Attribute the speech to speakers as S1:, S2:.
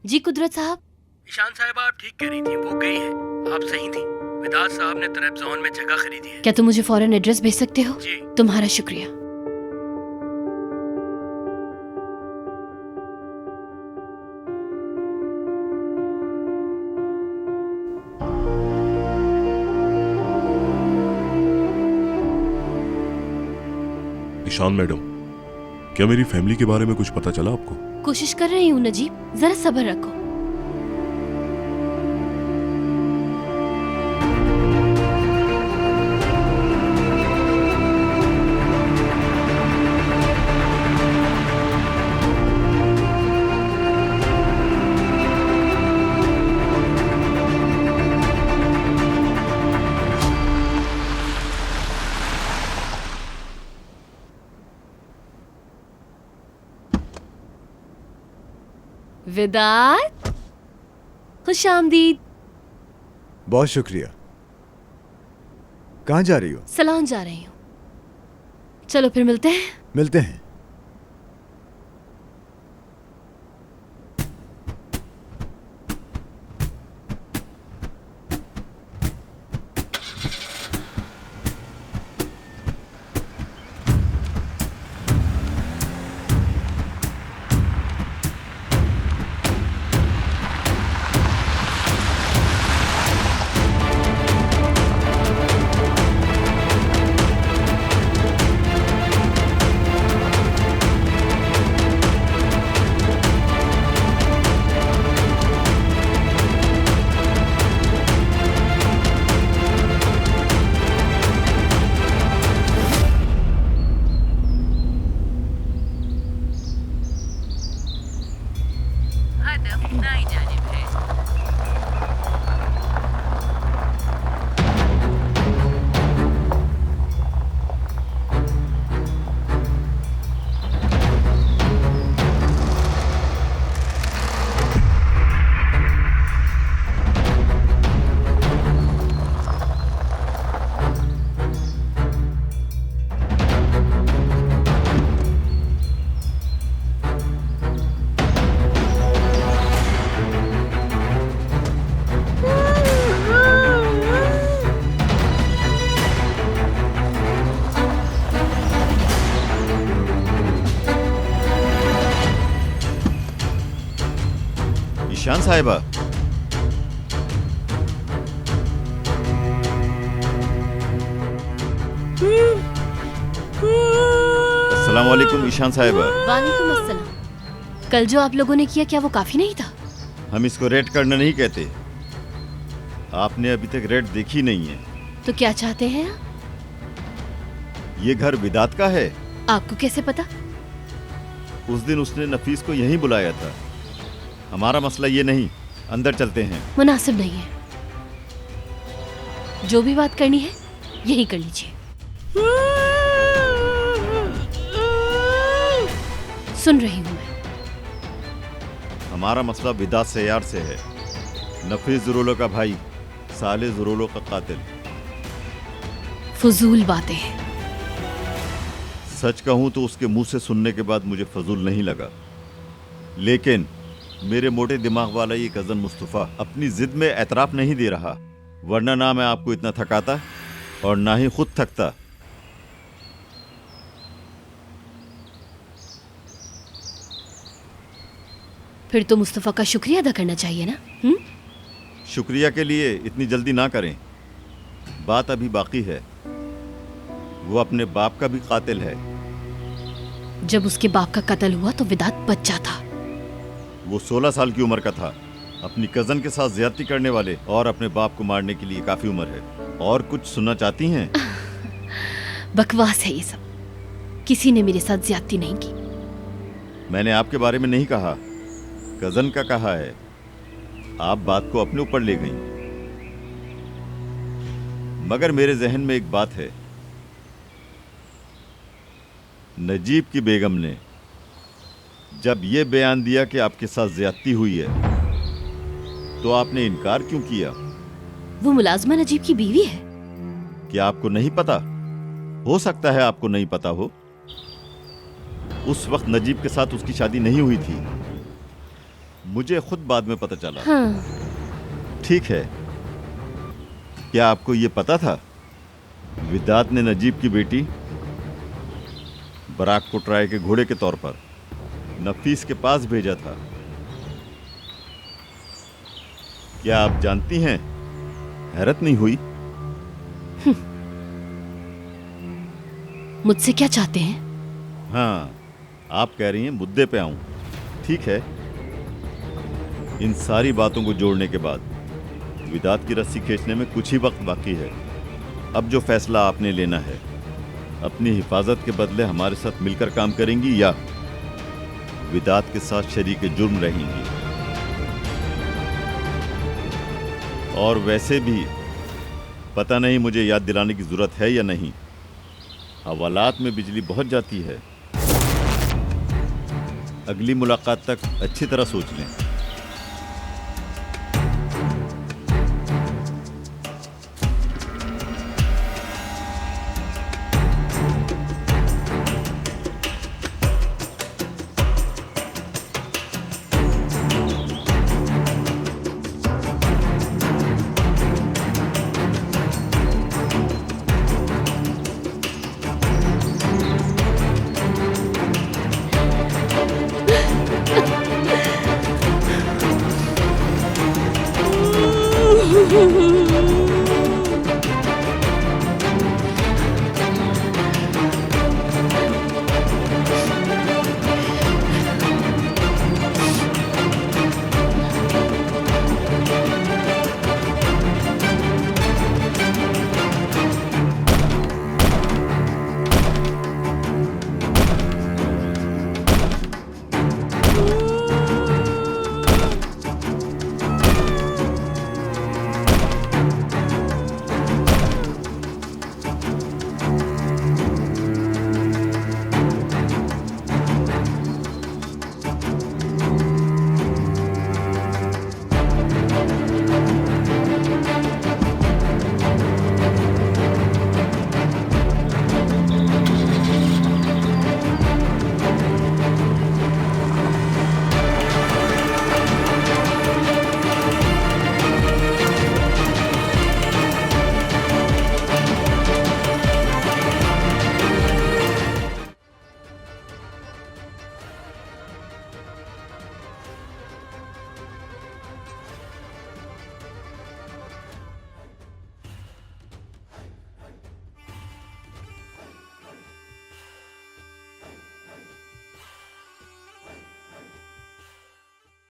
S1: जी कुदरत साहब।
S2: ईशान साहिबा आप ठीक कह रही थी, वो गई है, आप सही थी। विदात साहब ने ट्रैपजोन में जगह खरीदी है।
S1: क्या तुम मुझे फौरन एड्रेस भेज सकते हो?
S2: जी।
S1: तुम्हारा शुक्रिया।
S3: ईशान मैडम, क्या मेरी फैमिली के बारे में कुछ पता चला आपको?
S1: कोशिश कर रही हूँ नजीब, जरा सब्र रखो। विदात, खुशामदीद।
S4: बहुत शुक्रिया। कहाँ जा रही हो?
S1: सलोन जा रही हूँ। चलो फिर मिलते हैं।
S4: मिलते हैं।
S5: ईशान साहिबा, अस्सलाम वालेकुम। ईशान साहिबा,
S1: वालेकुम अस्सलाम। कल जो आप लोगों ने किया, क्या वो काफी नहीं था?
S5: हम इसको रेड करना नहीं कहते। आपने अभी तक रेड देखी नहीं है।
S1: तो क्या चाहते हैं आप?
S5: ये घर विदात का है।
S1: आपको कैसे पता?
S5: उस दिन उसने नफीस को यहीं बुलाया था। हमारा मसला ये नहीं, अंदर चलते हैं।
S1: मुनासिब नहीं है। जो भी बात करनी है यही कर लीजिए। सुन रही हूं मैं।
S5: हमारा मसला विदात सैयार से है। नफीस ज़रूलो का भाई, साले ज़रूलो का कातिल।
S1: फजूल बातें हैं।
S5: सच कहूं तो उसके मुंह से सुनने के बाद मुझे फजूल नहीं लगा, लेकिन मेरे मोटे दिमाग वाला ये कज़न मुस्तफ़ा अपनी जिद में एतराफ़ नहीं दे रहा, वरना ना मैं आपको इतना थकाता और ना ही खुद थकता।
S1: फिर तो मुस्तफ़ा का शुक्रिया अदा करना चाहिए ना?
S5: शुक्रिया के लिए इतनी जल्दी ना करें, बात अभी बाकी है। वो अपने बाप का भी कातिल है।
S1: जब उसके बाप का कत्ल हुआ तो विदात बच्चा था।
S5: वो 16 साल की उम्र का था। अपनी कज़न के साथ ज्यादती करने वाले और अपने बाप को मारने के लिए काफ़ी उम्र है। और कुछ सुनना चाहती हैं?
S1: बकवास है ये सब। किसी ने मेरे साथ ज्यादती नहीं की।
S5: मैंने आपके बारे में नहीं कहा, कज़न का कहा है। आप बात को अपने ऊपर ले गईं। मगर मेरे जहन में एक बात है। नजीब की बेगम ने जब ये बयान दिया कि आपके साथ ज्यादती हुई है, तो आपने इनकार क्यों किया?
S1: वो मुलाजमा नजीब की बीवी है।
S5: क्या आपको नहीं पता? हो सकता है आपको नहीं पता हो। उस वक्त नजीब के साथ उसकी शादी नहीं हुई थी। मुझे खुद बाद में पता चला।
S1: हाँ।
S5: ठीक है, क्या आपको ये पता था विदात ने नजीब की बेटी बराक को ट्राई के घोड़े के तौर पर नफीस के पास भेजा था? क्या आप जानती हैं, हैरत नहीं हुई?
S1: मुझसे क्या चाहते हैं?
S5: हाँ, आप कह रही हैं मुद्दे पे आऊं। ठीक है, इन सारी बातों को जोड़ने के बाद विदात की रस्सी खींचने में कुछ ही वक्त बाकी है। अब जो फैसला आपने लेना है, अपनी हिफाजत के बदले हमारे साथ मिलकर काम करेंगी या विदात के साथ शरीक जुर्म रहेंगी? और वैसे भी पता नहीं मुझे याद दिलाने की जरूरत है या नहीं, हवालात में बिजली बहुत जाती है। अगली मुलाकात तक अच्छी तरह सोच लें।
S1: Hmm.